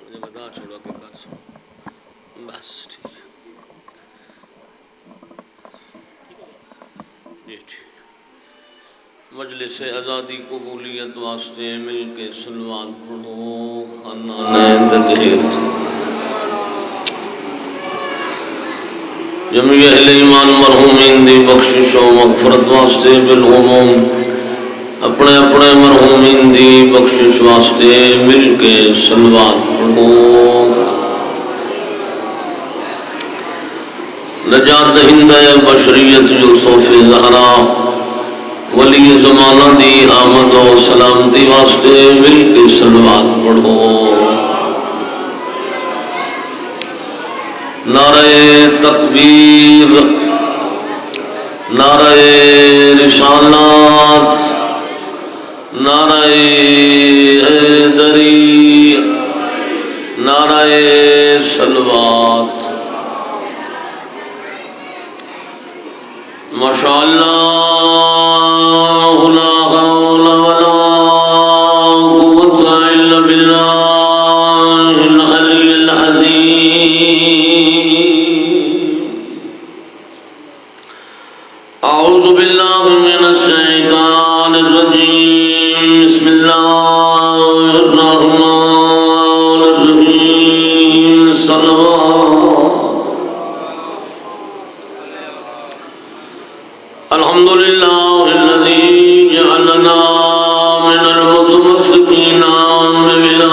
مجھے بتا چھوڑو کہ کس بس ٹھیک جی ٹھیک مجلس آزادی قبولیت واسطے مل کے سلوات پڑھو خانان تطہیر جمیع اہل ایمان مرحومین دی بخشش و مغفرت واسطے بالعموم اپنے اپنے مرحومین دی بخشش واسطے مل کے سلوات پڑھو نجات دہندہ بشریت یوسف زہرا ولی زمانہ دی آمد و سلامتی واسطے مل کے سلوات پڑھو نعرہ تکبیر نعرہ رسالات نعرہ حیدری نعرہ صلوات ماشاءاللہ لا حول ولا قوة الا باللہ العلی العظیم اعوذ باللہ من الشیطان الرجیم بسم اللہ الرحمن الرحیم الحمد لله الذي جعلنا من المتمسكين بولاية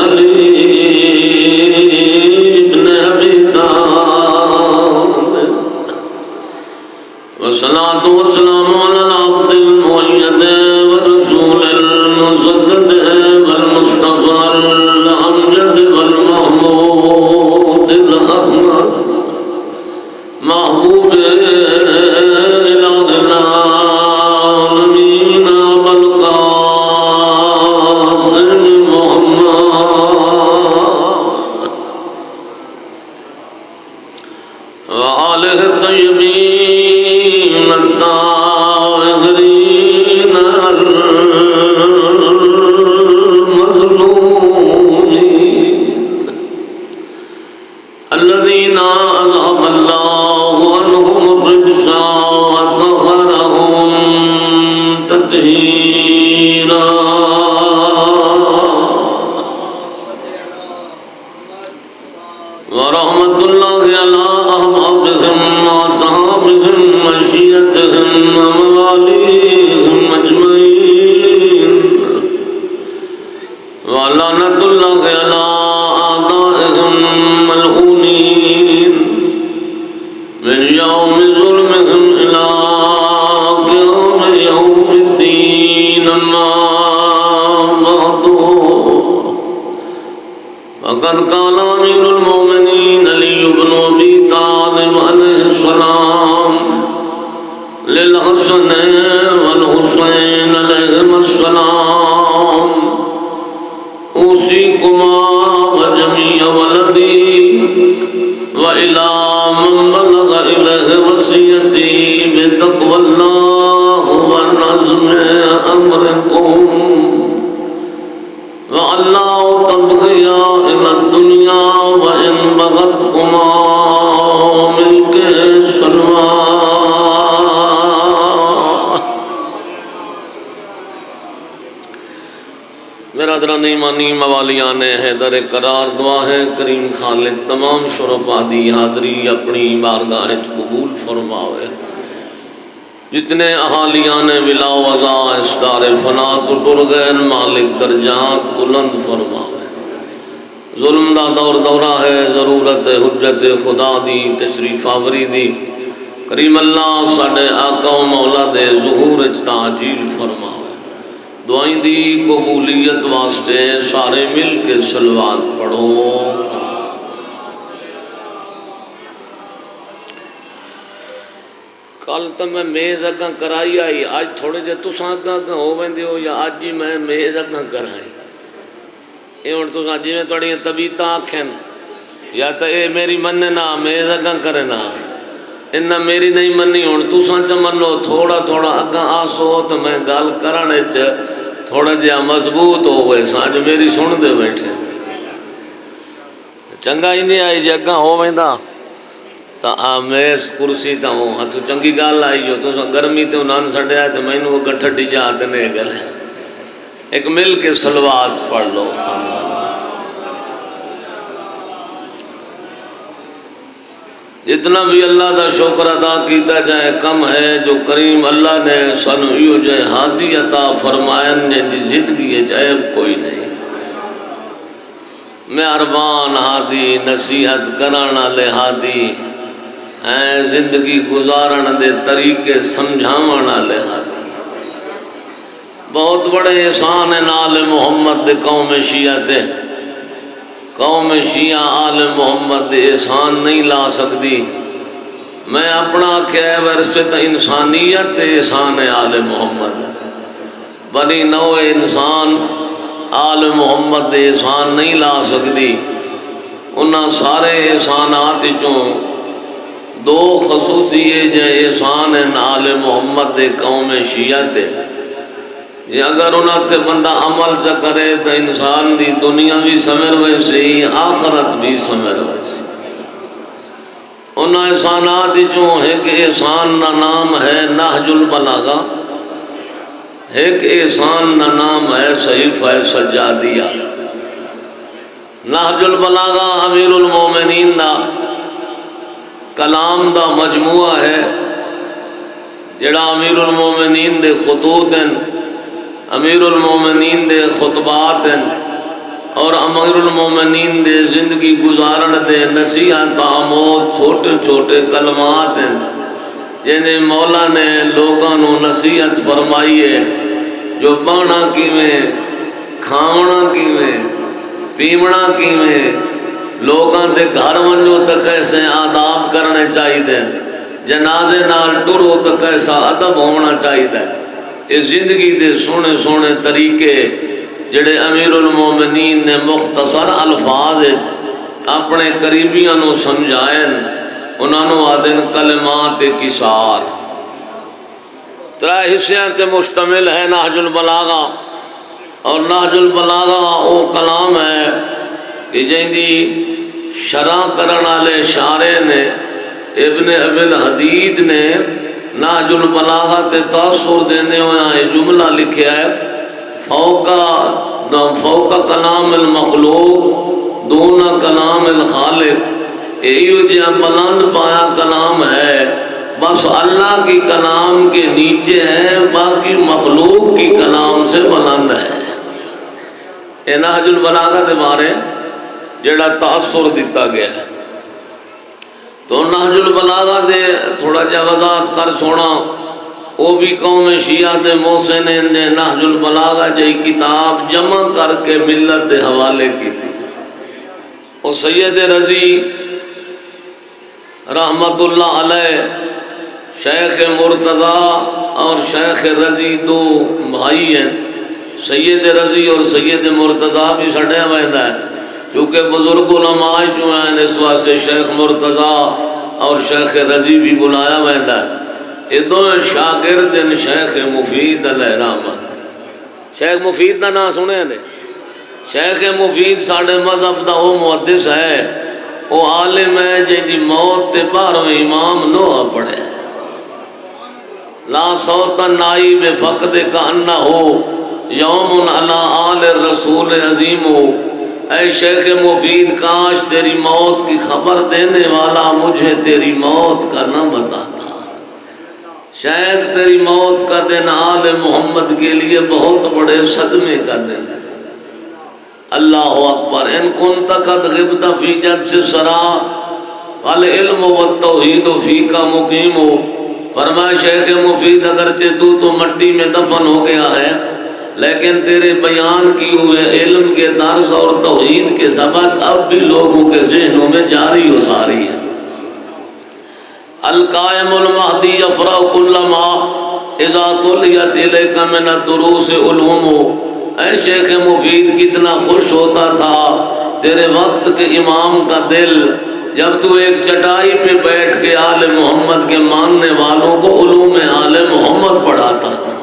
علي بن أبي طالب والصلاة والسلام على العبد المؤيد والرسول المسدد والمصطفى الأمجد والمحمود الأحمد محبوب العالمین بالقاسم محمد وآلہ الطیبین الطاہرین المظلومین الذین أذهب الله عنهم الرجس وطهرهم تطهيرا ورحمة الله على أحبابهم وأصحابهم وشيعتهم ومواليهم أجمعين ولعنة الله على أعدائهم ملعونين من يوم ظلمهم إلى قيام يوم الدين أما بعد فقد قال أمير المؤمنين علي بن أبي طالب عليه السلام للحسن والحسين عليهما السلام أوصيكما وجميع ولدي وإلى من بلغ إليه وصيتي بتقوى الله ونظم أمركم وألا تبغيا إلى الدنيا وإن بغتكما ملك سلوى برادران ایمانی موالیان حیدر قرار دعا ہے کریم خالق تمام شرفا دی حاضری اپنی بارگاہ قبول فرماوے جتنے احالیان ولا وضا اسدار فنا ٹر گئے مالک درجات بلند فرماوے ظلم دا دور دورہ ہے ضرورت حجت خدا دی تشریف آوری دی کریم اللہ ساڑھے آقا و مولا دے ظہور تعجیل فرماوے دعائیں دی قبولیت واسطے سارے مل کے سلوات پڑھو کل تو میں میز اگاں کرائی آئی آج تھوڑے جے تساں اگاں ہو ویندے ہو یا آج جی میں میز اگاں کرائی اے ہن تساں جی میں تھوڑی طبیعتاں آکھن یا تو اے میری مننے نہ میز اگاں کرے نہ انہاں میری نہیں منی ہن تساں چ منو تھوڑا تھوڑا اگاں آسو تو میں گل کرنے چ تھوڑا جہا مضبوط ہو گئے سان جو میری سن دے بیٹھے چنگا ہی نہیں آئی جگہ ہو ویندہ تا میز کرسی تا ہوں تو چنگی گال آئی جو تو گرمی تے انہوں سڑے آئے تو میں نے وہ گٹھڑی جاتے نے گلے ایک مل کے صلوات پڑھ لو جتنا بھی اللہ دا شکر ادا کیتا جائے کم ہے جو کریم اللہ نے سانو ایو جائے ہادی عطا فرمائن جن دی زندگی عیب کوئی نہیں مہربان ہادی نصیحت کرانا لے ہادی زندگی گزارن دے طریقے سمجھاونا لے ہادی بہت بڑے احسان ہیں آل محمد دے قوم شیعہ تے قوم شیعہ آل محمد دے احسان نہیں لا سکتی میں اپنا کہہ ورثے تا انسانیت تے احسان ہے آل محمد بنی نوع انسان آل محمد دے احسان نہیں لا سکتی انہاں سارے احسانات چوں دو خصوصی جو احسان ہیں آل محمد دے قوم شیعہ تے یہ اگر انہاں تے بندہ عمل چا کرے تو انسان دی دنیا بھی سمر ویسے ہی آخرت بھی سمر ویسے انہاں احسانات جو ایک احسان نا نام ہے نہج البلاغہ ایک احسان نا نام ہے صحیفہ سجادیہ نہج البلاغہ امیر المومنین دا کلام دا مجموعہ ہے جڑا امیر المومنین دے خطوط ہیں امیر المومنین دے خطبات ہیں اور امیر المومنین دے زندگی گزارن دے نصیحت آموز چھوٹے چھوٹے کلمات ہیں جنہیں مولا نے لوگاں نو نصیحت فرمائی ہے جو بانا کیویں کھاونا کیویں پیونا کیویں لوگاں دے گھر ونجو تک کیسے آداب کرنے چاہیے دیں جنازے نال ٹرو تک کیسا ادب ہونا چاہیے دیں اس زندگی دے سونے سونے طریقے جڑے امیر المومنین نے مختصر الفاظ اپنے قریبیاں نو سمجھائیں انہوں نے آدن کلمات کسار ترائے حصیاں تے مشتمل ہے نہج البلاغہ اور نہج البلاغہ وہ کلام ہے کہ جہاں شرح کرن والے شارع نے ابن ابی الحدید نے نہج البلاغہ تے تاثر دینے ہویا یہ جملہ لکھیا ہے فوق کلام المخلوق دون کلام الخالق ایو جہاں بلند پایا کلام ہے بس اللہ کی کلام کے نیچے ہے باقی مخلوق کی کلام سے بلند ہے یہ نہج البلاغہ دے بارے جڑا تاثر دیتا گیا ہے تو نہج البلاغہ دے تھوڑا جا وضاحت کر چھوڑا وہ بھی قوم شیعہ دے محسنین نے نہج البلاغہ جی کتاب جمع کر کے ملت دے حوالے کی تھی اور سید رضی رحمت اللہ علیہ شیخ مرتضی اور شیخ رضی دو بھائی ہیں سید رضی اور سید مرتضی بھی سڑے ویندہ ہے چونکہ بزرگ علماء جو ہیں اس واسطے شیخ مرتضی اور شیخ رضی بھی بلایا ویندہ ہے یہ دو شاگرد ہیں شیخ مفید علیہ رحمت شیخ مفید دا نام سنے ہیں شیخ مفید ساڑھے مذہب دا وہ محدث ہے وہ عالم ہے جن دی موت تے 12ویں امام نوح پڑھے لا صوت نائب فقد کا انہ ہو یوم علی آل رسول عظیم ہو اے شیخ مفید کاش تیری موت کی خبر دینے والا مجھے تیری موت کا نہ بتاتا شاید تیری موت کا دن آل محمد کے لیے بہت بڑے صدمے کا دن ہے اللہ اکبر ان کنت قد غبت فی جد سے سرا والعلم والتوحید فی کا مقیم ہو فرمائے شیخ مفید اگرچہ تو مٹی میں دفن ہو گیا ہے لیکن تیرے بیان کی ہوئے علم کے درس اور توحید کے سبق اب بھی لوگوں کے ذہنوں میں جاری و ساری ہے القائم المہدی یفرح کل ما اذا تلیت الیک من الدروس علوم اے شیخ مفید کتنا خوش ہوتا تھا تیرے وقت کے امام کا دل جب تو ایک چٹائی پہ بیٹھ کے آل محمد کے ماننے والوں کو علوم آل محمد پڑھاتا تھا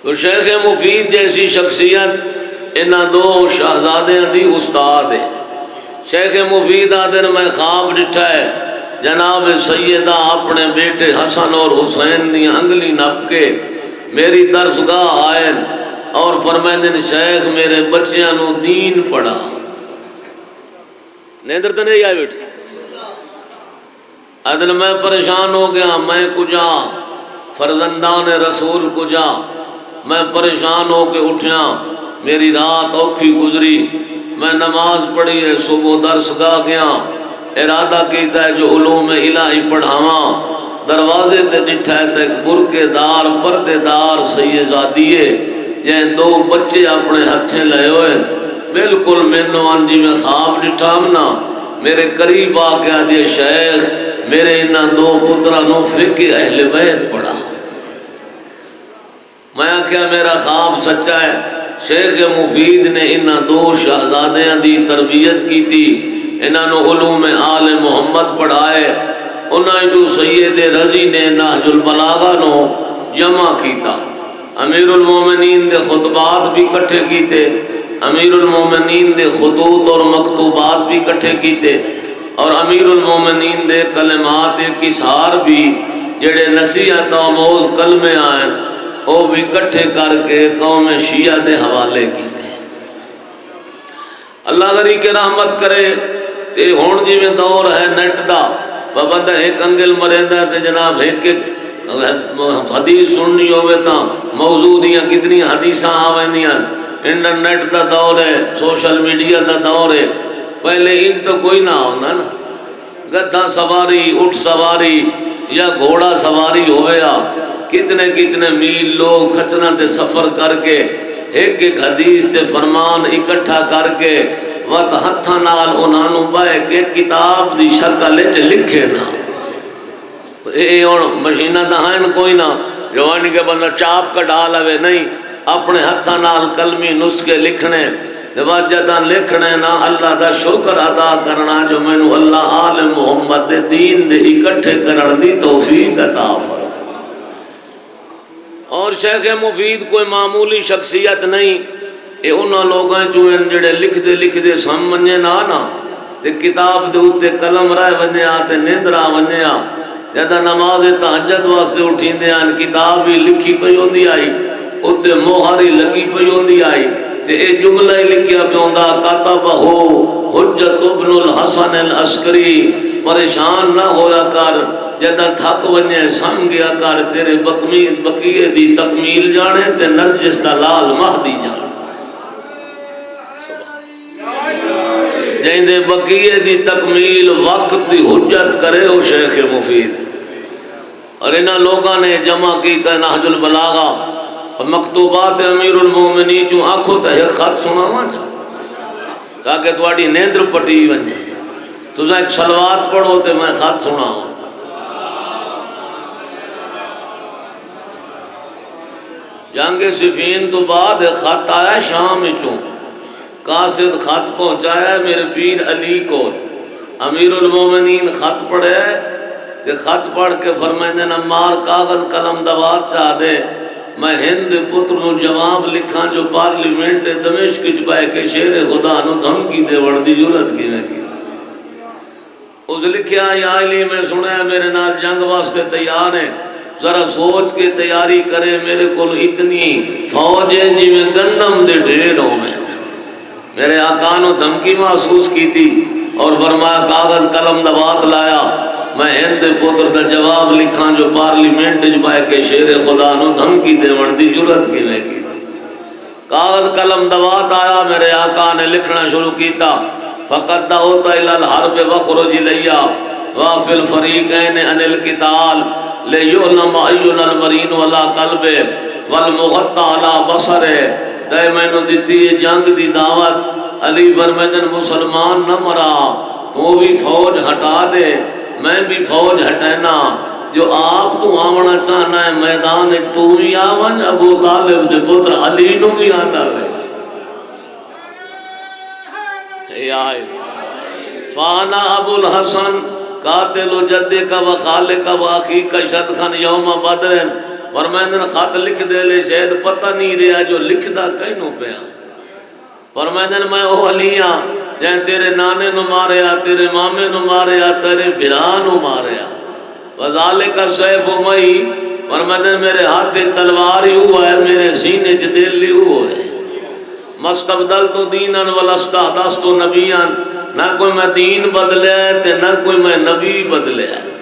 تو شیخ مفید جیسی شخصیت انہاں دو شہزادیاں دی استاد ہے۔ شیخ مفید آدھر میں خواب ڈٹھا ہے جناب سیدہ اپنے بیٹے حسن اور حسین دی انگلی نپ کے میری درسگاہ آئے اور فرمائیں شیخ میرے بچیاں نو دین پڑھا۔ نیندر تو نہیں آئے بیٹے؟ ادن میں پریشان ہو گیا، میں کجا فرزندان رسول کجا، میں پریشان ہو کے اٹھیا، میری رات اوکھی گزری، میں نماز پڑھی ہے، صبح درسگاہ گیا، ارادہ کیتا ہے جو علوم الہی پڑھاواں، دروازے تے ڈٹھا ہے تے ایک برقے دار پردے دار سیدزادیے جہاں دو بچے اپنے ہتھیں لے ہوئے، بالکل مینوان جی میں خواب ڈٹھامنا، میرے قریب آ کے آدھے شیخ میرے انہاں دو پترانوں فقہ اہل بیت پڑھا۔ میں کیا میرا خواب سچا ہے؟ شیخ مفید نے انہاں دو شہزادیاں دی تربیت کی تھی، انہاں نو علوم آل محمد پڑھائے، انہاں جو سید رضی نے نہج البلاغہ نو جمع کیتا، امیر المومنین دے خطبات بھی کٹھے کیتے، امیر المومنین دے خطوط اور مکتوبات بھی کٹھے کیتے، اور امیر المومنین دے کلمات کسار بھی جڑے نصیحت آموز کلمے آئیں وہ بھی کٹھے کر کے قوم شیعہ دے حوالے کیتے۔ اللہ غری کے رحمت کرے تے ہون جی میں دور ہے نیٹ دا بابندہ ایک انگل مریندہ تے جناب ایک حدیث سننی ہوئے تا موضوع دیاں کتنی حدیثاں آویں دیاں، انٹرنیٹ دا دور ہے، سوشل میڈیا دا دور ہے، پہلے ان تو کوئی نہ ہونا نا، گدھا سواری اٹھ سواری یا گھوڑا سواری ہویا، کتنے کتنے میل لوگ کھچنا تے سفر کر کے ایک ایک حدیث تے فرمان اکٹھا کر کے وقت ہتھا نال انہوں بائے کہ کتاب دی شکل چ لکھے نا، اے مشینہ دہائن کوئی نہ جوانی کے بندہ چاپ کا ڈالوے نہیں، اپنے ہتھا نال کلمی نسخے لکھنے جدہ لکھنے نا اللہ دا شکر ادا کرنا جو میں نو اللہ آل محمد دے دین دے اکٹھے کرن دی توفیق عطا فرمائے۔ اور شیخ مفید کوئی معمولی شخصیت نہیں، اے انہاں لوگاں چوئن جڑے لکھ دے سمجھے نا تے کتاب دے اتے قلم رائے ونیا تے نیندرا ونیا، جدہ نماز تہجد واسطے اٹھین دے آن کتاب بھی لکھی پئی ہوندی آئی، اتے موہری لگی پئی ہوندی آئی، تے اے جملہ لکھیا پیوندا کاتبہ حجت ابن الحسن العسکری، پریشان نہ ہویا کر جدہ تھک ونجے سمگیا کر تیرے بقیے دی تکمیل جانے تے نرجس دا لال مہدی جانے، جہندے بقیے دی تکمیل وقت دی حجت کرے ہو شیخ مفید۔ اور انہاں لوگاں نے جمع کیتا نہج البلاغہ اور مکتوبات امیر المومنین جو آنکھوں تے خط سناواں چاہ تاکہ تواڈی نیندر پٹی ونجے، تساں ایک صلوات پڑھو تے میں خط سناواں۔ جنگ صفین تو بعد خط آیا شام چوں، قاصد خط پہنچایا میرے پیر علی کو، امیر المومنین خط پڑھے کہ خط پڑھ کے فرمائے نمار کاغذ قلم دوات چاہ دے، میں ہند پتر نو جواب لکھاں جو پارلیمنٹ دمشق چپائے کہ شیر خدا نو دھمکی دے وڑدی جرت کی میں کی۔ اس لکھیا یا علی میں سنیا میرے نال جنگ واسطے تیار ہیں، ذرا سوچ کے تیاری کرے، میرے کو اتنی فوج ہے جی میں گندم دے ڈھیر ہوں میں۔ میرے آقا نے دھمکی محسوس کی تھی اور فرمایا کاغذ قلم دوات لایا، میں ہند پتر دا جواب لکھاں جو پارلیمنٹ جبائے کہ شیر خدا نو دھمکی دے وڑدی جرت کی میں کی۔ کاغذ قلم دوات آیا، میرے آقا نے لکھنا شروع کیتا، فقط دعوت الى الحرب وخرج لیا وافی الفریقین عن القتال لیعلم اینا المرین ولا قلب والمغطى على بصر، دے میں نو دیتی جنگ دی دعوت، علی برمدن مسلمان نہ مرا، تو بھی فوج ہٹا دے، میں بھی فوج ہٹینا، جو آپ تو آونا چاہنا ہے میدان تو بھی آون، ابو طالب دے پتر علی نو بھی آنا ہے۔ فانا ابو الحسن قاتل جدک و خالق و اخیک شدخن یوم بدر فرمائندے خط لکھ دے لے شاید پتہ نہیں رہا جو لکھدا کینوں پیا فرمائندے میں وہ علی ہاں جائیں تیرے نانے نو ماریا تیرے مامے نو ماریا تیرے بھرا نو ماریا وذالک السیف مئی فرمائندے میرے ہاتھ تلوار ہی ہوا ہے میرے سینے چ دل ہی ہوا ہے مستبدلت دینا ولستحدثت نبیا نہ کوئی میں دین بدلیا ہے تے نہ کوئی میں نبی بدلیا ہے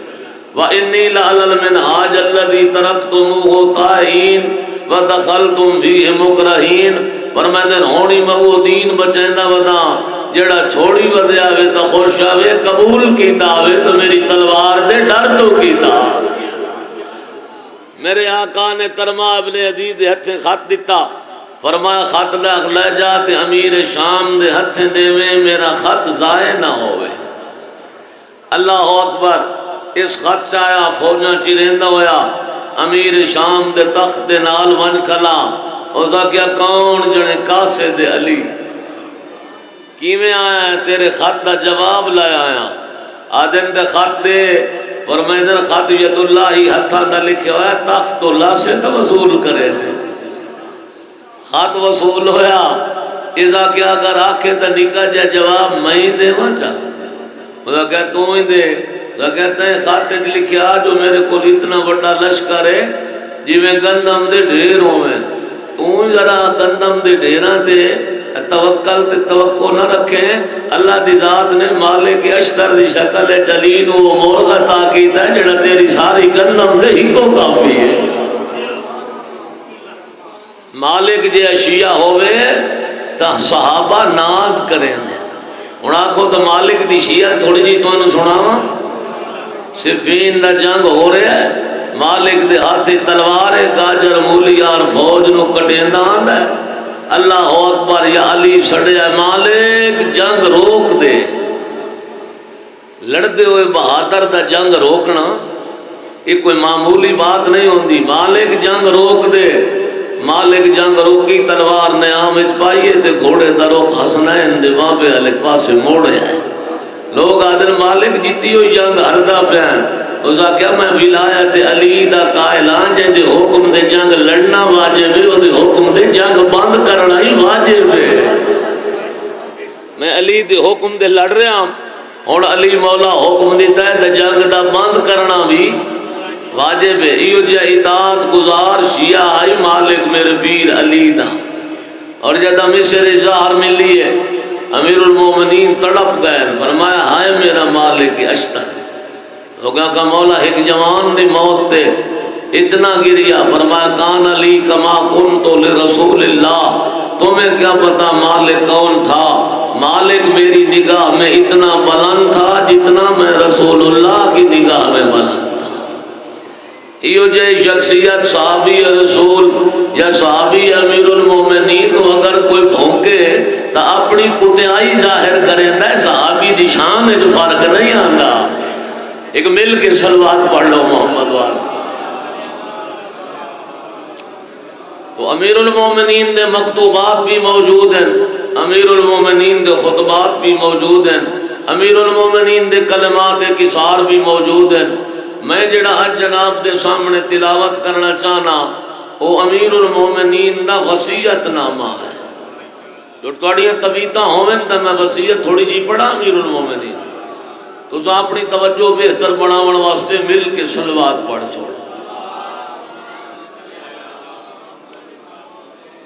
وَإِنِّي لَعَلَى الْمِنْهَاجَ الَّذِي تَرَكْتُمُوهُ طَائِعِينَ وَدَخَلْتُمْ فِيهِ مُكْرَهِينَ فرمائے ہونی میں وہ دین بچیندا ودا جڑا چھوڑی ودیا وے تا خوش آوے قبول کیتا وے تو میری تلوار دے ڈر تو کیتا میرے آقا نے ترما ابن عدی دے ہتھ خط دیتا فرمایا خط لے جا تے امیر شام دے ہتھ دیویں میرا خط ضائع نہ ہوئے اللہ اکبر اس خط چایا فوجاں چیریندا ہویا امیر شام دے تخت دے نال ون کھلا اوزا کیا کون جنے قاصد علی کیویں آیا ہے تیرے خط دا جواب لے آیا آدن تے خط دے فرمائے خط ید اللہ ہی ہتھاں دا لکھے ہویا تخت اللہ سے تو وصول کرے سے خط وصول ہویا ازا کیا اگر آکھے تا نکا جا جواب میں ہی دے وچا اوزا کیا تو ہی دے وہ کہتے ہیں خاتے لکھیا جو میرے کو اتنا بڑا لشکر ہے جی میں گندم دے ڈھیر ہوئے تو ذرا گندم دے ڈھیراں تے توکل تے توقع نہ رکھیں اللہ دی ذات نے مالک اشتر دی شکل ہے چلین وہ مرغا تاکید ہے جڑا تیری ساری گندم دے ہی کو کافی ہے مالک جے اشیاء ہوئے تا صحابہ ناز کریں ہن آکھو تو مالک دی شیعت تھوڑی جی تو انہوں سناواں صفین دا جنگ ہو رہا ہے مالک دے ہاتھی تلوار گاجر مولیار فوج نو کٹیندا آندا ہے اللہ اکبر یا علی سڑیا مالک جنگ روک دے لڑدے ہوئے بہادر دا جنگ روکنا یہ کوئی معمولی بات نہیں ہوندی مالک جنگ روک دے مالک جنگ روکی تلوار نے آمد پائیے تے گھوڑے دا رخ حسنین دے بابے علیہ پاسے موڑے ہے لوگ آدھر مالک جیتی ہوئی جنگ ہردہ پہن اسا کیا میں ولایت علی دا قائلان جن دے حکم دے جنگ لڑنا واجب ہے دے حکم دے جنگ بند کرنا ہی واجب ہے میں علی دے حکم دے لڑ رہا ہوں اور علی مولا حکم دیتا ہے دے جنگ دا بند کرنا بھی واجب ہے ایو جا اطاعت گزار شیعہ آئی مالک میرے پیر علی دا اور جدہ مصر اظہار ملی ہے امیر المومنین تڑپ گئے فرمایا ہائے میرا مالک اشتر لوگاں کا مولا ایک جوان دی موت تے اتنا گریا فرمایا کان علی کما کنتو لرسول اللہ تمہیں کیا پتا مالک کون تھا مالک میری نگاہ میں اتنا بلند تھا جتنا میں رسول اللہ کی نگاہ میں بلند تھا ایو جے شخصیت صحابی رسول یا صحابی امیر المومنین کو اگر کوئی بھونکے تا اپنی کتیائی ظاہر کریں دے صحابی دی شان ہے جو فرق نہیں آنگا ایک مل کے صلوات پڑھ لو محمد والا تو امیر المومنین دے مکتوبات بھی موجود ہیں امیر المومنین دے خطبات بھی موجود ہیں امیر المومنین دے کلمات کسار بھی موجود ہیں میں جڑا آج جناب دے سامنے تلاوت کرنا چاہنا وہ امیر المومنین دا وصیت نامہ ہے جو توڑیاں طبیعتاں ہوئیں تا میں وصیت تھوڑی جی پڑھا امیر المومنین تو سا اپنی توجہ بہتر بناون واسطے مل کے صلوات پڑھ چھوڑ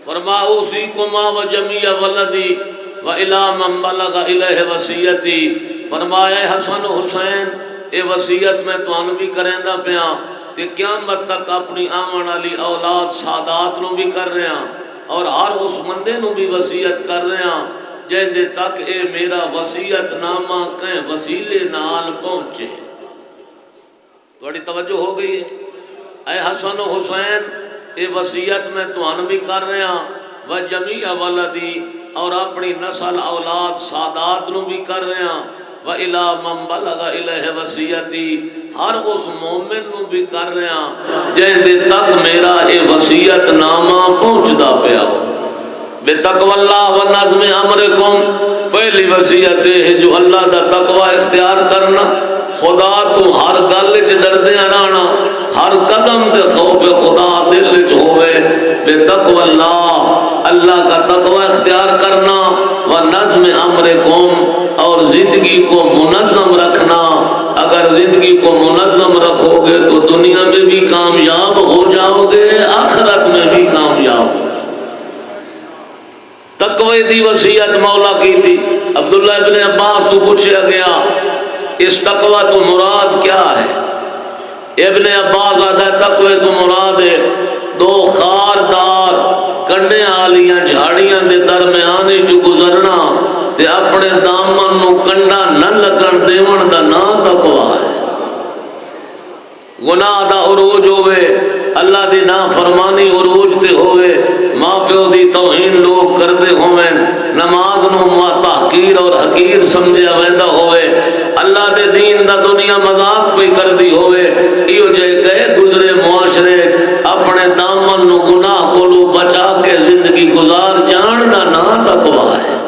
فرما اوصیکما و جمیع ولدی و الی من بلغ الیہ وصیتی فرمایا حسن و حسین اے وصیت میں تو بھی کریں دا پیا تے قیامت تک اپنی آمن علی اولاد سادات نو بھی کر رہے ہیں اور ہر اس مندے نو بھی وصیت کر رہے ہیں جن دے تک اے میرا وصیت نامہ کہیں وسیلے نال پہنچے تھوڑی توجہ ہو گئی ہے اے حسن و حسین اے وصیت میں تو بھی کر رہے ہیں و جمیع ولدی اور اپنی نسل اولاد سادات نو بھی کر رہے ہیں وَإِلَى مَنْ بَلَغَ إِلَيْهِ وَصِيَّتِي ہر اس مومن نو بھی کر رہے ہیں جن دے تک میرا اے وصیت نامہ پہنچدا پیا ہو بے تقوی اللہ و نظم امرکم پہلی وصیت ہے جو اللہ دا تقوی اختیار کرنا خدا تو ہر گل وچ ڈردے رہنا ہر قدم تے خوف خدا دل وچ ہوئے، بے تقوی اللہ کا تقوی اختیار کرنا، و نظم امر قوم، اور زندگی کو منظم رکھنا۔ اگر زندگی کو منظم رکھو گے تو دنیا میں بھی کامیاب ہو جاؤ گے، آخرت میں بھی کامیاب ہو۔ تقوی دی وصیت مولا کی تھی۔ عبداللہ ابن عباس کو پوچھا گیا اس تقوی تو مراد کیا ہے؟ ابن عباس آتا ہے تقوی تو مراد ہے دو خاردار کنڈے آلیاں جھاڑیاں دے درمیان جو گزرنا تے اپنے دامن نو کنڈا نہ لگن دیون دا نا تقوی ہے۔ گناہ دا عروج ہوئے، اللہ دی نافرمانی عروج تے ہوئے، ماں پیو دی توہین لوگ کردے ہوئے، نماز نو تحقیر اور حقیر سمجھا ویندا ہوئے، اللہ دے دین دا دنیا مذاق پہ کردی ہوئے، ایو جے گئے گزرے معاشرے اپنے دامن نو گناہ کولو بچا کے زندگی گزار جان دا نا تقوی ہے۔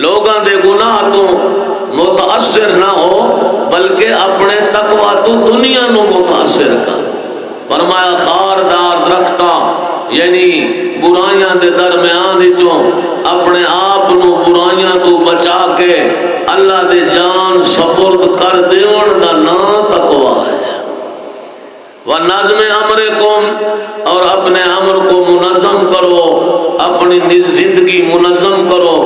لوگاں دے گناہ تو متاثر نہ ہو بلکہ اپنے تقوی تو دنیا نو متاثر کر۔ فرمایا خاردار درختاں یعنی برائیاں دے درمیان وچوں اپنے آپ نو برائیاں تو بچا کے اللہ دے جان سپرد کر دیون دا نا تقوی ہے۔ وَنَظْمِ أَمْرِكُمْ، اور اپنے امر کو منظم کرو، اپنی زندگی منظم کرو۔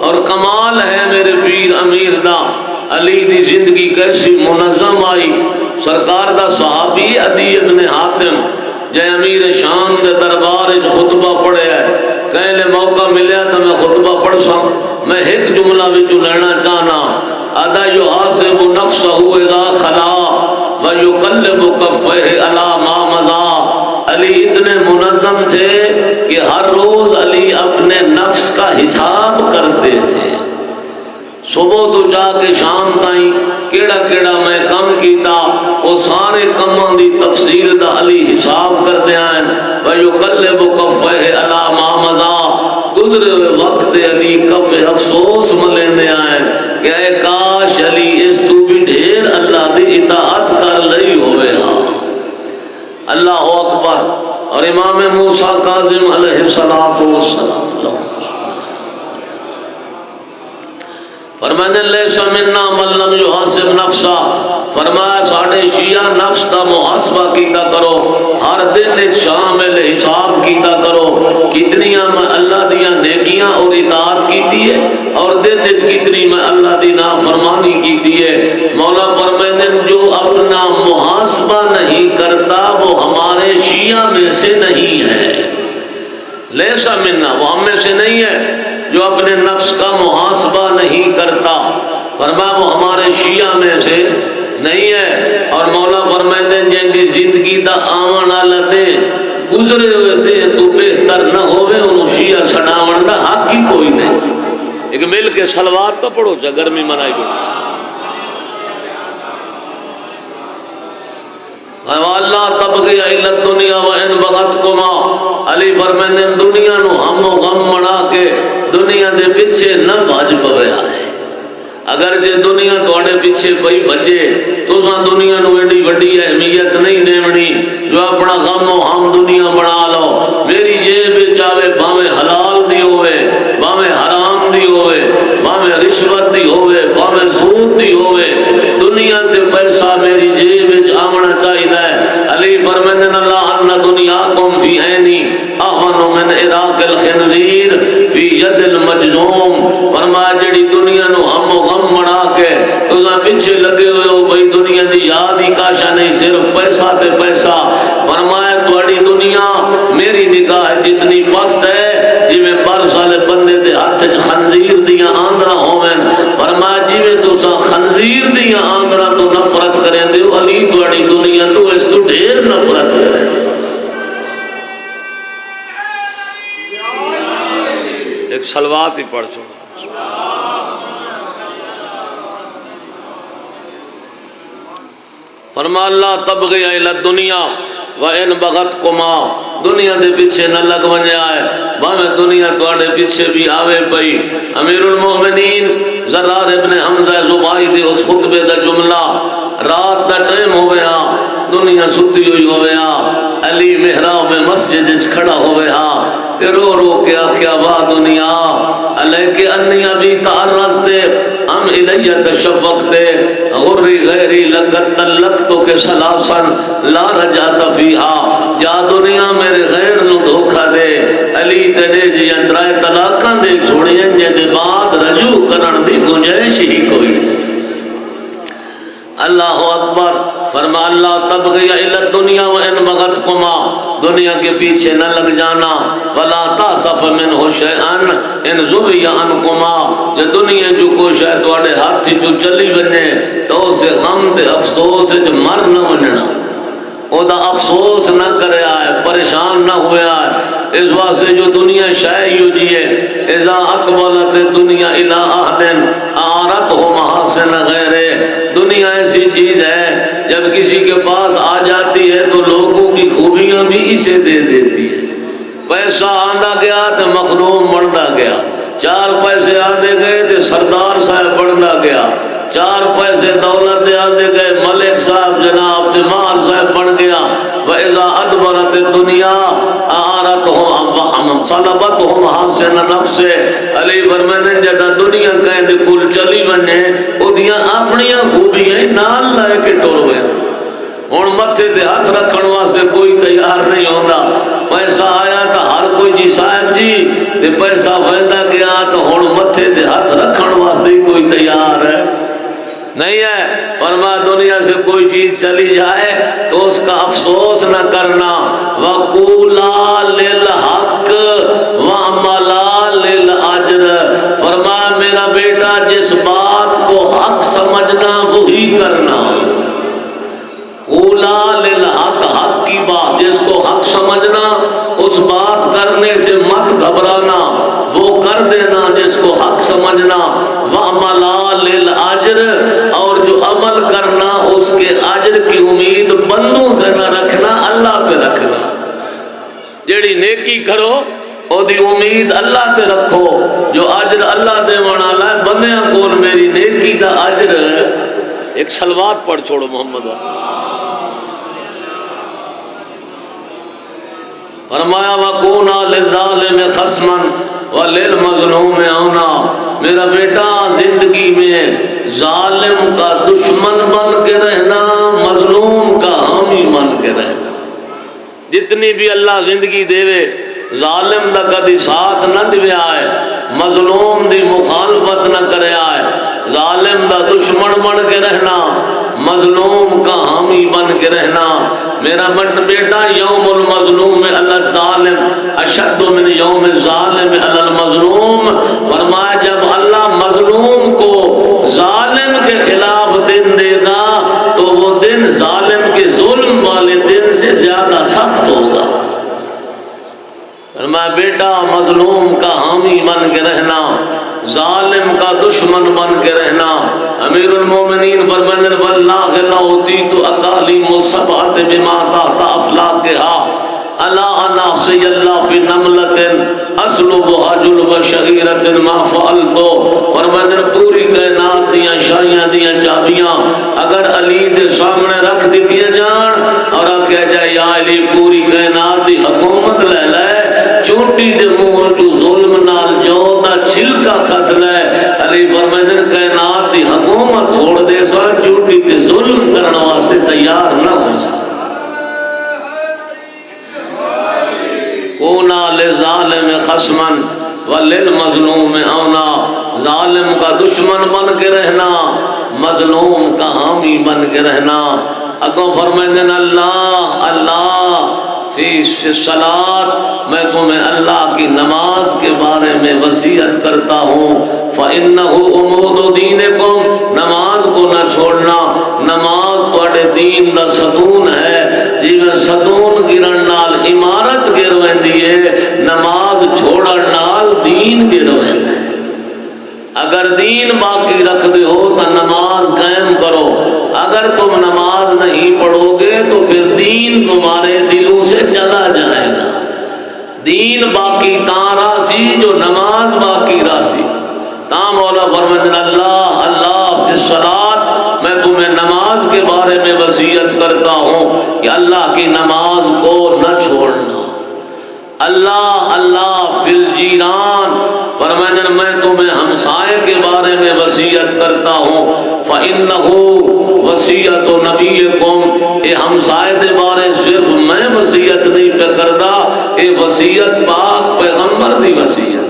اور کمال ہے میرے پیر امیر دا علی دی زندگی کیسی منظم آئی۔ سرکار دا صحابی عدی ابن حاتم جے امیر شام دے دربار خطبہ پڑھے ہے، کہنے موقع ملیا تو میں خطبہ پڑھ سا، میں ایک جملہ وچ لینا چاہنا، ادا یحاسب نفسہ اذا خلا ویقلب کفیہ علی ما مضی۔ علی اتنے منظم تھے کہ ہر روز علی اپنے نفس کا حساب کرتے تھے۔ صبح تو جا کے شام تائیں کیڑا کیڑا میں کم کیتا، وہ سارے کماں دی تفصیل دا علی حساب کرتے ہیں۔ وَيُقَلِّبُ كَفَّيْهِ عَلَى مَا مَضَى، گزرے ہوئے وقت علی کف افسوس ملیندے آئیں کہ اے کاش علی اس تو بھی ڈھیر اللہ دی اطاعت کر لئی ہوئے ہاں۔ اللہ اکبر۔ اور امام موسیٰ کاظم علیہ السلام فرمانے لیس منا من لم یحاسب نفسا، فرمایا ساڑھے شیعہ نفس کا محاسبہ کیتا کرو، ہر دن ایک شامل حساب کیتا کرو، کتنیاں میں اللہ دیا نیکیاں اور اطاعت کیتی ہے اور دن ایک کتنی میں اللہ دی نافرمانی کیتی ہے۔ مولا فرمانے جو اپنا محاسبہ نہیں کرتا وہ ہمارے شیعہ میں سے نہیں ہے۔ لیسا منا، وہ ہم میں سے نہیں ہے جو اپنے نفس کا محاسبہ نہیں کرتا، فرمایا وہ ہمارے شیعہ میں سے نہیں ہے۔ اور مولا فرمائے جن کی زندگی دا آون والا دے گزرے ہوئے دے تو بہتر نہ ہوئے انہوں شیعہ سڑاون دا حق ہی کوئی نہیں۔ ایک مل کے صلوات تو پڑھو چا گرمی منائی گو۔ اللہ تبغی الی الدنیا وان بغتکما، علی فرمانے دنیا نو ہم و غم منا کے دنیا دے پیچھے نہ بھج پوے آئے۔ اگر جے دنیا توڑے پیچھے پئی بھجے تو ساں دنیا نو ایڈی وڈی اہمیت نہیں دیونی جو اپنا غم و ہم دنیا بنا لو۔ میری جیب چاہے بھاوے حلال دی ہوئے، بھاوے حرام دی ہوئے، بھاوے رشوت دی ہوئے، بھاوے سود دی ہوئے، دنیا تے پیسہ میری جیب آمنا چاہیے۔ علی فرمانے اللہ ان دنیاکم فی عینی اہون من عراق الخنزیر فی ید المجزوم، فرمایا جڑی دنیا نو ہم و غم بنا کے تساں پیچھے لگے ہوئے ہو بھئی دنیا دی یاد ہی کاشا نہیں، صرف پیسہ تے پیسہ۔ فرمایا تہاڈی دنیا میری نگاہ جتنی پست ہے جویں برس والے بندے دے ہاتھ وچ خنزیر دیاں آندراں ہوویں، فرمایا جویں تساں خنزیر دیاں آندراں تو نفرت کریں دیو علی تہاڈی دنیا تو اس تو ڈھیر نفرت کرے۔ ایک صلوات ہی پڑھ چھوڑا۔ فرما اللہ تبغی الی الدنیا وان بغتکما، دنیا دے پیچھے نہ لگ ونجے آئے باویں دنیا تواڈے پیچھے بھی آوے پئی۔ امیر المومنین زرار ابن حمزہ زبائی دے اس خطبے دا جملہ رات دا ٹائم ہویا، دنیا ستی ہوئی ہوئے علی محراب مسجد کھڑا ہوئے کہ رو رو کے آکھیا وا دنیا علیک انی ابی تعرضتے ام الی تشوقتے غری غیری لگت تلقتو کے سلاسن لا رجعت فیہا جا دنیا میرے غیر نو دھوکھا دے علی تیرے جی اندرائے طلاقاں دے چھوڑیں جے دے بعد رجوع کرن دی گنجائش ہی کوئی اللہ اکبر فرما اللہ تبغی الی الدنیا وان بغتکما دنیا کے پیچھے نہ لگ جانا ولا تاسف منہ شیئا ان زبی عنکما یہ دنیا جو کو شاید تواڈے ہاتھ جو چلی ونے تو اسے غم تے افسوس جو مر نہ وننا او دا افسوس نہ کرے آئے پریشان نہ ہوئے آئے اس واسطے جو دنیا شائی ہو جیے اذا اقبلت دنیا الى احدن آرت ہو محاسن غیرے دنیا ایسی چیز ہے جب کسی کے پاس آ جاتی ہے تو لوگوں کی خوبیاں بھی اسے دے دیتی ہے پیسہ آندا گیا تو مخدوم بندا گیا چار پیسے آدھے گئے تو سردار صاحب بندا گیا چار پیسے دولت دے آدھے گئے ملک صاحب جناب دمار صاحب بن گیا وَإِذَا أَدْبَرَتِ الدُّنْيَا أَعْرَتْهُمْ صَلَبَتْهُمْ حَاسِنَ نَفْسِ علی فرمائیں جدا دنیا کہیں دے کل چلی بنے او دیاں اپنیاں خوبیاں نال لائے کے ٹور ہوئے ہن متھے تے ہاتھ رکھن واسطے کوئی تیار نہیں ہوندا پیسہ آیا تو ہر کوئی جی صاحب جی تے پیسہ ویندا گیا تو ہن متھے تے ہاتھ رکھن واسطے کوئی تیار ہے نہیں ہے فرما دنیا سے کوئی چیز چلی جائے تو اس کا افسوس نہ کرنا وَقُولَا لِلْحَقِّ وَعْمَلَا لِلْأَجْرِ فرما میرا بیٹا جس بات کو حق سمجھنا وہی کرنا قُولَا لِلْحَقِّ حق کی بات جس کو حق سمجھنا اس بات کرنے سے مت گھبرانا وہ کر دینا جس کو حق سمجھنا وَعْمَلَا لِلْأَجْرِ اور جو عمل کرنا اس کے اجر کی امید بندوں سے نہ رکھنا اللہ پہ رکھنا جیڑی نیکی کرو او دی امید اللہ تے رکھو جو اجر اللہ دے والا ہے بندیاں کول میری نیکی دا اجر ایک صلوات پڑھ چھوڑو محمد فرمایا وَكُونَا لِلظَّالِمِ خَصْمًا وَلِلْمَظْلُومِ عَوْنًا میرا بیٹا زندگی میں ظالم کا دشمن بن کے رہنا مظلوم کا حامی بن کے رہنا جتنی بھی اللہ زندگی دے ظالم دا کدی ساتھ نہ دے آئے مظلوم دی مخالفت نہ کرے آئے ظالم دا دشمن بن کے رہنا مظلوم کا حامی بن کے رہنا میرا بیٹا یوم المظلوم علی الظالم اشد من یوم الظالم علی المظلوم فرمایا جب اللہ مظلوم کو ظالم کے خلاف دن دے گا تو وہ دن ظالم کے ظلم والے دن سے زیادہ سخت ہوگا فرمایا بیٹا مظلوم کا حامی بن کے رہنا ظالم کا دشمن بن کے رہنا امیر المومنین فرماتے واللہ لاوتیت اقالیم السبعۃ بما تحت افلاکها الا اناصی اللہ فی نملۃ اسلبها جلب شعیرۃ ما فعلت فرماتے پوری کائنات دیاں شاہیاں دیاں چابیاں اگر علی دے سامنے رکھ دیتی جان اور آکھیا جائے یا علی پوری کائنات دی حکومت لے لے چونٹی دے منہ تو ظلم نال جو دا چھلکا کھس لے علی فرماتے کائنات دی حکومت چھوڑ دے سا چونٹی تے ظلم کرنے واسطے تیار نہ ہو سا کونا لظالم خصمن وللمظلوم اونا ظالم کا دشمن بن کے رہنا مظلوم کا حامی بن کے رہنا اگوں فرمائیں اللہ اللہ فی الصلاۃ میں تمہیں اللہ کی نماز کے بارے میں وصیت کرتا ہوں فَإِنَّهُ عُمُودُ دِينِكُمْ نماز کو نہ چھوڑنا نماز تواڈے دین دا ستون ہے جیویں ستون گرن نال عمارت گر ویندی ہے نماز چھوڑن نال دین گر ویندا ہے اگر دین باقی رکھ دے ہو تو نماز قائم کرو اگر تم نماز نہیں پڑھو گے تو پھر دین تمہارے دلوں سے چلا جائے گا دین باقی تاں راسی جو نماز باقی راسی تاں مولا فرماتے اللہ اللہ فی الصلاۃ میں تمہیں نماز کے بارے میں وصیت کرتا ہوں اللہ اللہ فی الجیران، فرمایا میں تمہیں ہمسائے کے بارے میں وصیت کرتا ہوں، فَإِنَّهُ وصیت نبیکم، اے ہمسائے کے بارے صرف میں وصیت نہیں پہ کردا، اے وصیت پاک پیغمبر دی وصیت،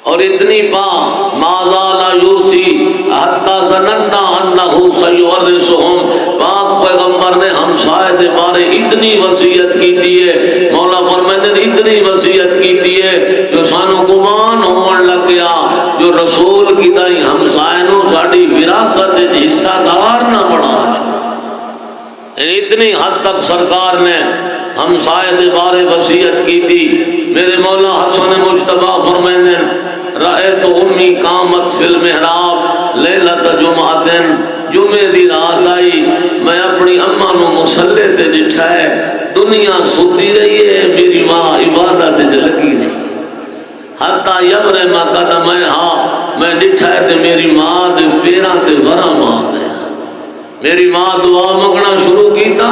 اور اتنی ما زال یوصی حتی ظننا انہ سیورثہم، پاک پیغمبر نے ہمسائے کے بارے اتنی وصیت کی ہے، مولا فرماتے ہیں اتنی وصیت کی ہے جو سانو گمان ہون لگ گیا جو رسول کی دائی ہمسائے نو ساڑی وراثت حصہ دار نہ بنا، اتنی حد تک سرکار نے ہمسائے کے بارے وصیت کی تھی۔ میرے مولا حسن مجتبی فرماتے ہیں رأیت امی قامت فی المحراب لیلۃ جمعۃ، جمعے دی رات آئی میں اپنی اماں نو مصلے تے ڈٹھا ہے، دنیا ستی رہی ہے، میری ماں عبادت وچ لگی نہیں، حتی یبرم قدمہا، میں ڈٹھا ہے تے میری ماں دے پیراں تے ورم آ گیا، میری ماں دعا منگنا شروع کیتا،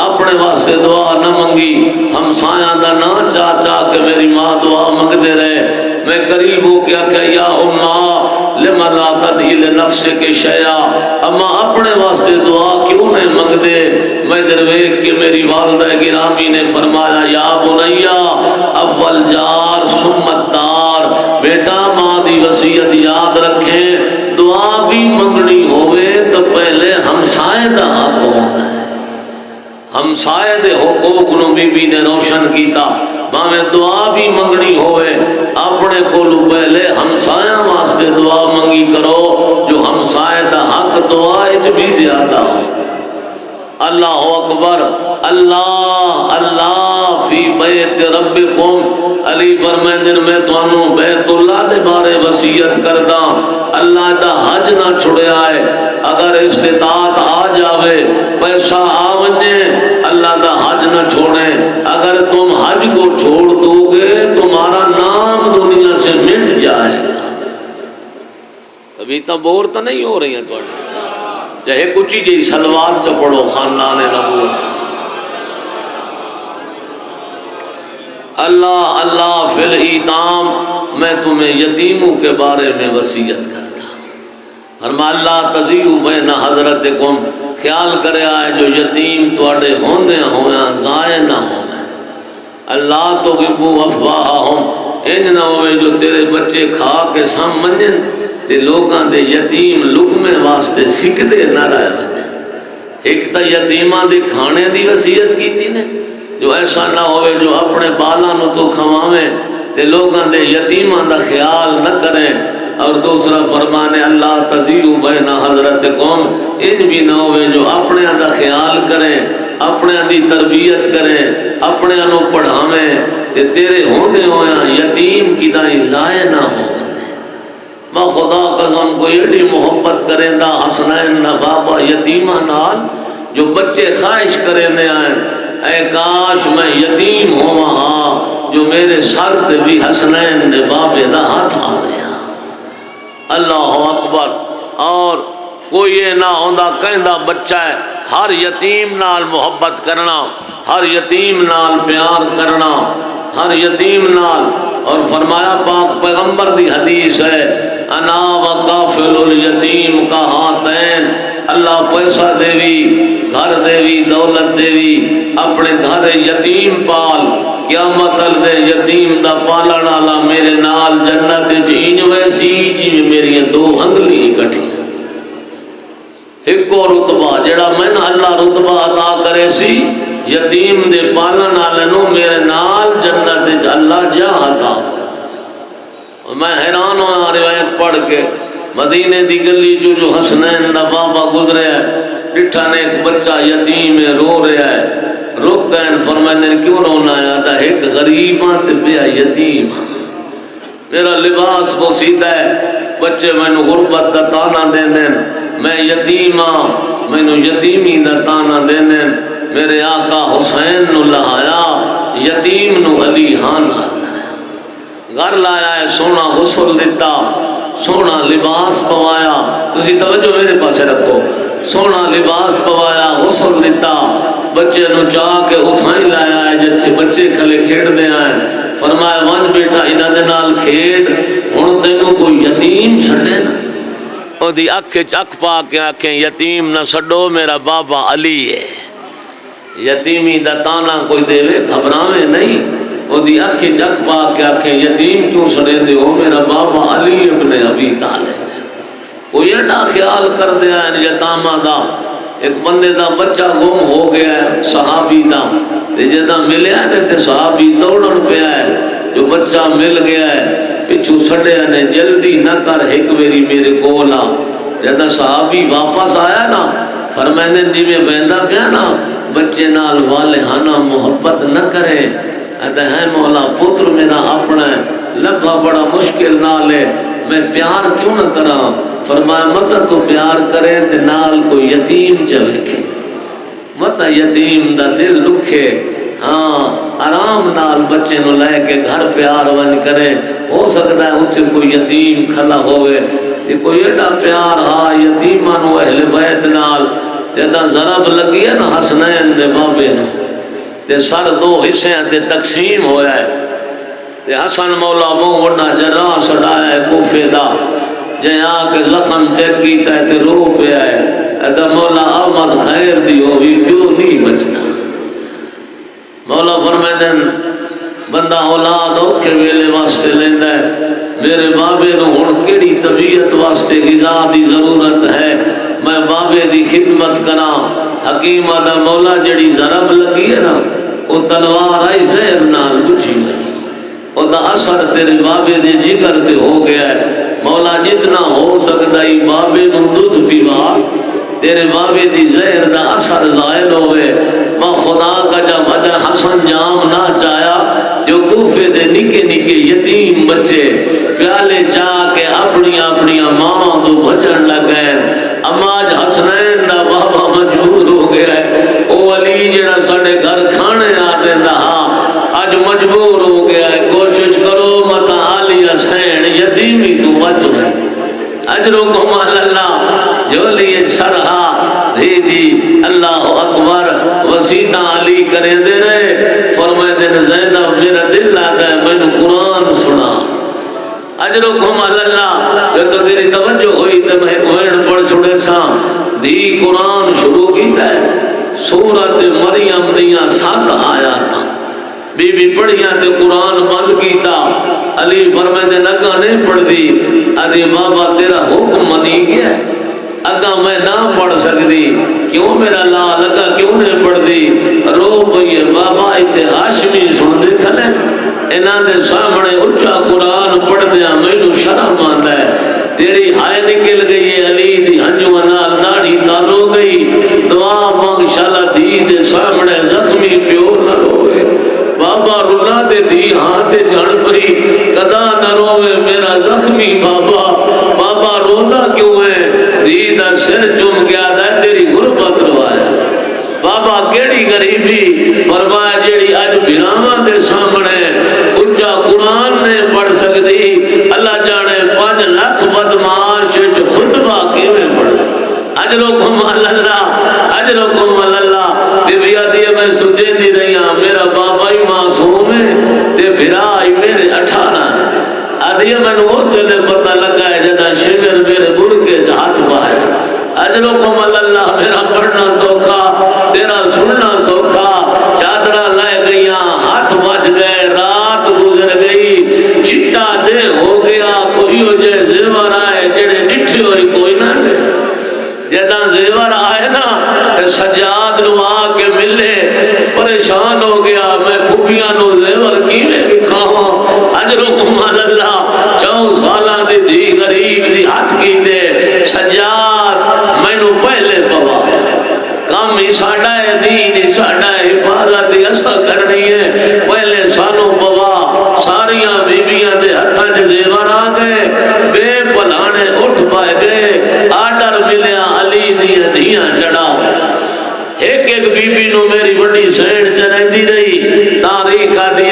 اپنے واسطے دعا نہ منگی، ہمسایاں دا نا چاہ چاہ کے میری ماں دعا منگتے رہے، میں قریب ہو کیا کہ یا اماں لما لا تدعی لنفسک شیئا، اما اپنے واسطے دعا کیوں نہیں منگ دے، میں درویک کہ میری والدہ گرامی نے فرمایا یا بنیا اول جار ثم الدار، بیٹا ماں دی وصیت یاد رکھیں، دعا بھی منگنی ہوئے تو پہلے ہمسائے دا حق ہوتا ہے، ہمسائے دے حقوق نو بی بی نے روشن کیتا، میں دعا بھی منگنی ہوئے اپنے کولو پہلے ہمسایاں واسطے دعا منگی کرو، جو ہمسائے دا حق دعا اچ بھی زیادہ ہو۔ اللہ اکبر، اللہ اللہ فی بیت ربکم، علی فرمائیں میں تانوں بیت اللہ دے بارے وصیت کردا، اللہ دا حج نہ چھڑیا ہے، اگر استطاعت آ جاوے پیسہ آ ونجے اللہ دا حج نہ چھوڑیں، اگر تم حج کو چھوڑ دو گے تمہارا نام دنیا سے مٹ جائے گا۔ ابھی تو بور تو نہیں ہو رہی ہیں تو چاہے کچھ ہی جی سلوات سے پڑھو خاندان نبوت۔ اللہ اللہ فی الایتام، میں تمہیں یتیموں کے بارے میں وصیت کرتا، فرما اللہ تزیو بین حضرتکم، خیال کرے آئے جو یتیم توڑے ہوندے ہویا ضائع نہ ہوئے، اللہ تو غبو افواہم، انج نہ ہوئے جو تیرے بچے کھا کے سام منجن تے لوگاں دے یتیم لقمے واسطے سکھدے نہ رہے بنے۔ ایک تا یتیماں دے کھانے دی وصیت کی تھی نے، جو ایسا نہ ہوئے جو اپنے بالاں نو تو کھواویں تے لوگاں دے یتیماں دا خیال نہ کریں، اور دوسرا فرمانے اللہ تزیو بین حضرتکم، ان بھی نہ ہوئے جو اپنے دا خیال کریں، اپنے دی تربیت کریں، اپنے انو پڑھاویں تے تیرے ہوندے ہویا یتیم کی دائی ضائع نہ ہو۔ ماں خدا قسم کو ایڈی محبت کریں دا حسنین نہ بابا یتیمہ نال، جو بچے خواہش کریں دے آئیں اے کاش میں یتیم ہوں وہاں، جو میرے سر تے بھی حسنین نے بابے دا ہاتھ آ گیا۔ اللہ اکبر، اور کوئی یہ نہ ہوندہ کہندہ بچہ ہے، ہر یتیم نال محبت کرنا، ہر یتیم نال پیار کرنا، ہر یتیم نال، اور فرمایا پاک پیغمبر دی حدیث ہے انا وکافل الیتیم کا ہاتین، اللہ پیسہ دیوی، گھر دیوی، دولت دیوی، اپنے گھر یتیم پال، قیامت دے یتیم دا پالن والا میرے نال جنت جینج ویسی جی میری دو انگلی اکٹھی، ایک اور رتبہ جڑا میں اللہ رتبہ عطا کرے سی یتیم دے پالن والے نو میرے نال جنت اللہ جا عطا فرمائے۔ میں حیران ہوا روایت پڑھ کے، مدینے دی گلی جو حسنین دا بابا گزرے ہے، ڈٹھا نے ایک بچہ یتیم ہے رو رہا ہے، رک گئے، فرمائے کیوں رونا ہے؟ آتا ایک غریباں تے پیا یتیم، میرا لباس بوسیدہ ہے، بچے مینو غربت دا تانا دے دین، میں یتیم ہاں مینو یتیمی دا تانا دے دین، میرے آقا حسین نو لہایا، یتیم نو علی ہاں لایا، گھر لایا ہے، سونا غسل دیتا، سونا لباس پوایا، تسی توجہ میرے پاس رکھو، سونا لباس پوایا، غسل دیتا، بچے نو چاہ کے اتھائی لایا ہے جتھے بچے کھلے کھیڑ دے آئے. فرمایا ون بیٹا انہاں دے نال کھیڑ, ہن تینوں کوئی یتیم چھڈے نا. او دی اکھ چک پا کے آکھیں یتیم نہ چھڈو, میرا بابا علی ہے. یتیمی دا تانا کوئی دے گھبراویں نہیں. او دی اکھ چک پا کے آکھیں یتیم کیوں چھڈے دے ہو, میرا بابا علی ابن ابی طالب. کوئی ایڈا خیال کر دیا ہے یتامہ دا. ایک بندے دا بچہ گم ہو گیا ہے صحابی دا, تے جدا ملیا ہے تے صحابی دوڑن پیا ہے, جو بچہ مل گیا ہے پچھو سڑیا نے جلدی نہ کر ایک ویری میرے کول آ. جدا صحابی واپس آیا نا فرمائندے جی میں بہندا پیا نا بچے نال والہانہ محبت نہ کرے. اتے ہے مولا پتر میرا اپنا ہے, لبھا بڑا مشکل نال ہے, میں پیار کیوں نہ کراں. فرمایا مت تو پیار کرے تے نال کوئی یتیم چلے کے, مت یتیم دا دل رکھے. ہاں آرام نال بچے نو لے کے گھر پیار ون کرے, ہو سکتا ہے اتھے کوئی یتیم کھلا ہوئے. یہ کوئی ایڈا پیار ہاں یتیماں نو اہل بیت نال جدا ضرب لگی ہے نا حسنین دے بابے نو تے سر دو حصے تے تقسیم ہویا ہے. تے حسن مولا بہت وڈا جراح سڑایا ہے کوفے دا, جے آ کے زخم چیک کیتا ہے تے رو پیا ہے. ادا مولا احمد خیر دی ہوئی کیوں نہیں بچنا. مولا فرمائے بندہ اولاد اوکھے ویلے واسطے لیندا ہے, میرے بابے نو ہن کیڑی طبیعت واسطے غذا دی ضرورت ہے, میں بابے دی خدمت کراں. حکیم آدھا مولا جڑی ضرب لگی ہے نا وہ تلوار آئی زہر نال بچھی نہیں, او دا اثر تیرے بابے دے جگر تے ہو گیا ہے. مولا جتنا ہو سکتا ہی بابے نو دودھ پیوا, تیرے بابے دی زہر دا اثر ظاہر ہوئے. ماں خدا کا جب اجر حسن جام نہ چایا جو کوفے دے نکے نکے یتیم بچے پیالے چاہ کے اپنی اپنی ماں تو بھجن لگے. اماج حسنین دا بابا مجبور ہو گیا ہے, او علی جڑا ساڑے گھر کھانے آتے رہا آج مجبور ہو گیا ہے. کوشش کرو مت علی حسین یتیمی تو بچ رہے. اجرکم علی اللہ جو لیے شرحا دے دی اللہ اکبر وسیطہ علی کرے دے رہے. فرمائے دے زینب میرا دل آتا ہے میں نے قرآن سنا. اجرکم علی اللہ جو تو تیری توجہ ہوئی تو میں ایک ویڑ پڑھ چھوڑے سا دی قرآن شروع کیتا ہے. سورت مریم دیاں 7 آیاتاں بی بی پڑھیاں تے قرآن بند کیتا. علی فرمائے دے نگا نہیں پڑھ دی. ادھی بابا تیرا حکم منی گیا ہے, اگا میں نہ پڑھ سکتی, کیوں میرا لا لگا کیوں نہیں پڑھ دی. رو پئیے بابا ایتھے ہاشمی سن دے کھلے انہاں دے سامنے اچھا قرآن پڑھ دیا مینوں شرم آندا ہے. تیری ہائے نکل گئی ہے علی دی ہنجواں نال داڑھی تار ہو گئی. دعا مانگ شالا دی دے سامنے زخمی پیو نہ روئے. بابا رونا دے دی ہاں تے جان پئی کدا نہ روے میرا زخمی بابا. بابا رونا کیوں ہے, دی دا سر چوم گیا دا تیری غربت روایا. بابا کیڑی غریبی فرمایا جیڑی اج بھراواں دے سامنے اچا قرآن نے پڑھ سکتی. اللہ جانے 5 لاکھ بدماش خطبہ کیویں پڑھ. اجرکم علی اللہ اجرکم علی اللہ. بی بی آدھی میں سجے دی رہی ہاں میرا بابا ہی معصوم ہے تے بھرا ہی میرے 18. آدھی میں نے اس سے پتہ لگا ہے جدا شگر میرے بڑھ کے ہاتھ پائے. اجرکم علی اللہ میرا پڑھنا سوکھا تیرا سننا سوکھا. چادرہ لائے گئیاں ہاتھ بچ گئے رات گزر گئی چٹا دے ہو گیا. کوئی ہو جائے زیور آئے جڑے نٹھے ہوئی کوئی نہ لے. جدا زیور آئے نا سجاد نو آ کے ملے پریشان ہو گیا میں پھوپیاں نو زیور کیویں دکھاواں. اجرکم علی اللہ 4 سالاں دی دھی غریب دی ہاتھ کی دے سجاد مینوں پہلے پوا کام ہی ساڈا ہے دین ہی ساڈا ہے حفاظت ایسا کرنی ہے پہلے سانوں پوا. ساریاں بیبیاں دے ہتھاں وچ زیور آ گئے بے پلانے اٹھ پائے گئے. آڈر ملیا علی دیاں دھیاں چڑھا. ایک ایک بی بی نو میری بڑی سین چ رہندی رہی. تاریخ آدھی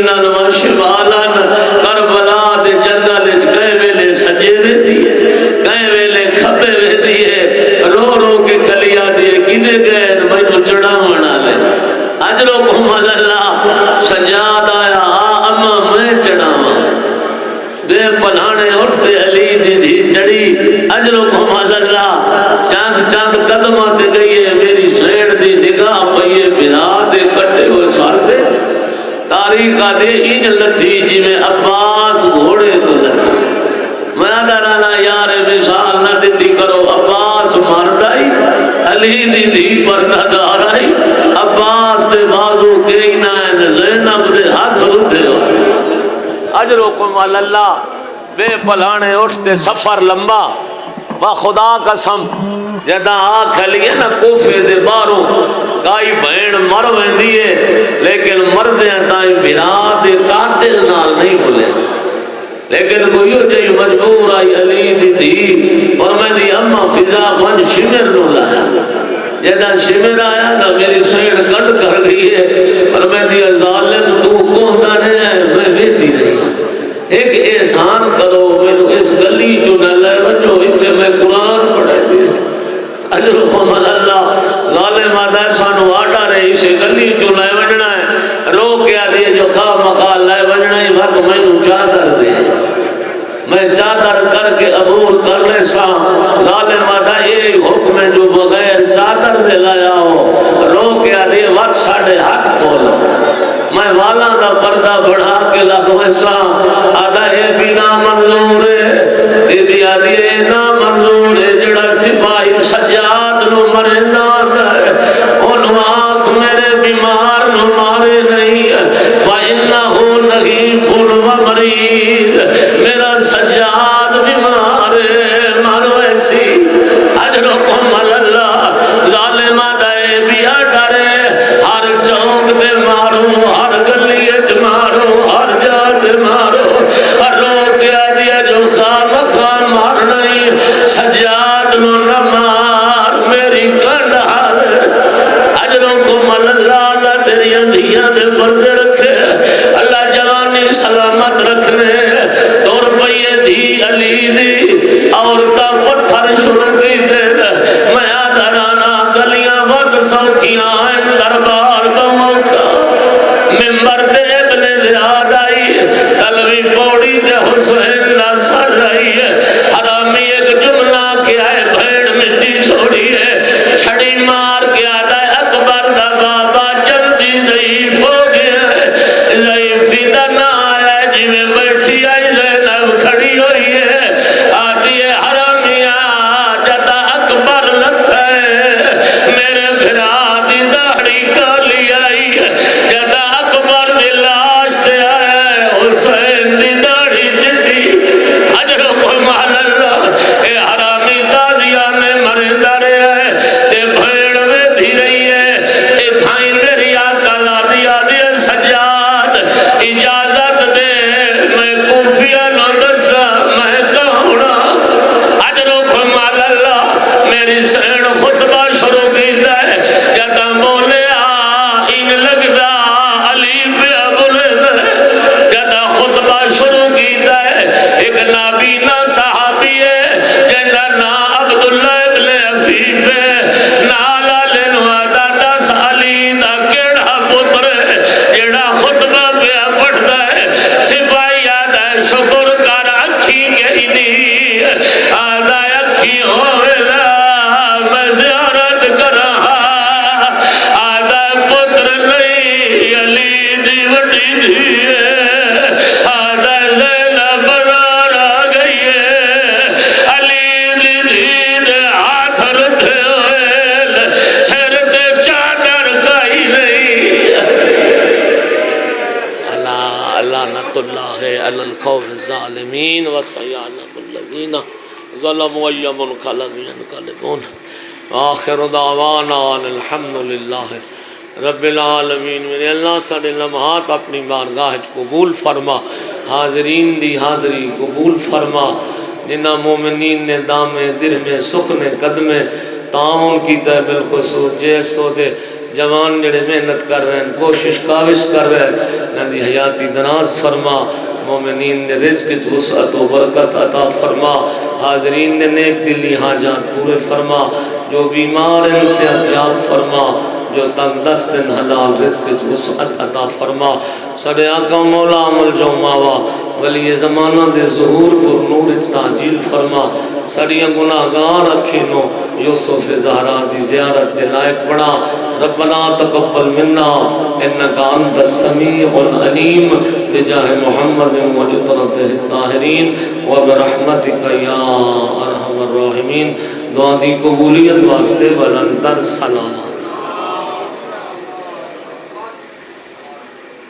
یمینا و شمالا کربلا دے جنگل وچ کئی ویلے سجے ویندی ہے کئی ویلے کھبے ویندی ہے رو رو کے کلیا دی کدے گئے مینوں چڑھاون والے اجرکم اللہ سجاد آیا اما میں چڑھاواں بے پنانے اٹھتے علی دی دھی چڑھی اجرکم اللہ چاند چاند قدمہ تے گئی ہے میری سیڑ دی نگاہ پئیے بنا دے کٹے ہوئے سار دے تاریخ دے این لٹھی جی میں عباس گھوڑے تو لٹھی میں درانا یار مثال نہ دیتی کرو عباس مردائی علی دی دھی پردہ دارائی عباس دے بازو کینا ہے زینب دے ہاتھ رودھے ہو اجرکم اللہ بے پلانے اٹھتے سفر لمبا با خدا قسم جدا آنکھ لیے نا کوفے دے باروں کائی بہن مر ویندی ہے لیکن مردیاں تائیں بنا دے قاتل نال نہیں بولے لیکن کوئی جائی مجبور آئی علی دی دی فرمائے دی اما فضا بن شمر نو لایا جدا شمر آیا نا میری سیڑ کٹ کر گئی ہے فرمائے دی ظالم تو کوہتا ہے میں ویتی رہی ہوں ایک احسان کرو مینو اس گلی جو نہ لے ونجو اتھے میں قرآن پڑھے دی اجرکم اللہ ظالم آدھا سانو آٹا رہے اسے گلی جو لے ونجنا ہے رو کیا دیئے جو خواہ مخواہ لے ونجنا ہے وقت مینو چادر دے میں چادر کر کے عبور کر لے سا ظالم آدھا یہ حکم ہے جو بغیر چادر دے لایا ہو رو کیا دیئے وقت ساڑھے ہاتھ کھولو میں والا دا پردہ بڑھا کے لگو ایسا آدھا اے بھی نا منظور ہے اے بھی آدھی اے نا منظور ہے جڑا سپاہی سجاد نو مرے ناد ہے انہوں آنکھ میرے بیمار نو مارے نہیں فَإِنَّهُ نَغِيفٌ وَمَرِيضٌ میرا سجاد بیمار ہے مر ویسی اجرکم اللہ ظالمہ دے بیا ڈرے ہر چوک دے مارو ہر گلی اچ مارو ہر جات مارو ہر روکیا دیا جو خام خام مار نہیں سجاد نو نہ مار میری کنڈ حال اجرکم اللہ اللہ تیری اندھیاں دے پردے رکھے اللہ جوانی سلامت رکھنے دور پئیے دی علی دی عورتہ پتھر شروع کی دے میں آدھرانا گلیاں وقت سوکیاں ہیں دربار کا موقع ممبر دے ابن زیاد آئی تلوی پوڑی دے حسین نصر رہی ہے حرامی ایک جملہ کیا ہے بھیڑ مٹی چھوڑی ہے چھڑی مار کیا ہے اکبر دا بابا جلدی ضعیف ہو گیا ہے ضعیفی دا نہ آیا جی میں بیٹھی آئی زینب کھڑی ہوئی ہے آتی ہے حرامیہ جدا اکبر لت ہے میرے بھرا دی داڑھی کالی آئی جدا اکبر دی لاش دے آئے حسین دی داڑھی چٹی اجرکم اللہ اے حرامی تازیانے مرندہ رہے ہیں تے بھیڑ میں دھی رہی ہے اے تھائیں میری آقا لا دیا دیا سجاد اجازت دے میں کوفیہ نو دسا میں کہونا اجرکم اللہ میری سین خطبہ شروع کی دے جدا بولے ان لگدا علی پہ بولے دے جدا خطبہ شروع کی دے ایک نابینا صحابی ہے جدا نا عبداللہ ابن عفیف ہے نالا لنوا دادا سالی دا کیڑا پتر ہے جڑا خطبہ پہ پڑھتا ہے سپاہی آدھا شکر کر اکھی گئی نہیں آدھا اکھی ہوئے لا میں زیارت کر رہا آدھا پتر نہیں علی دی وڈی دی ہے آدھا زینب بازار آ گئی ہے علی دی دی دے ہاتھ رکھے ہوئے سر دے چادر کائی نہیں اللہ نت اللہ ہے علی الخوف الظالمین وسیانت الذین ظلموا ایام خلق ینقلبون آخر دعوانا الحمدللہ رب العالمین میرے اللہ ساڑھے لمحات اپنی بارگاہ قبول فرما حاضرین دی حاضری قبول فرما جنہ مومنین نے دامے در میں سکھنے قدمے تعاون کیتا ہے بالخصوص جیسو دے جوان جڑے محنت کر رہے ہیں کوشش کاوش کر رہے ہیں نندی حیاتی دراز فرما مومنین نے رزق وسعت و برکت عطا فرما حاضرین نے نیک دلی حاجات پورے فرما جو بیمار ہیں صحتیاب فرما جو تنگ دست حلال رزق وسعت عطا فرما سڑے آقا مولا عمل جو ماوا ولی زمانہ دے ظہور پر نور تعجیل فرما سڑیاں گناہگار رکھینو یوسف زہرا دی زیارت دے لائق بنا ربنا تقبل منا انکا انت السمیع العلیم بجاہ محمد و عطرتہ الطاہرین و برحمتک یا ارحم الراحمین دعا دی قبولیت واسطے بلندر سلام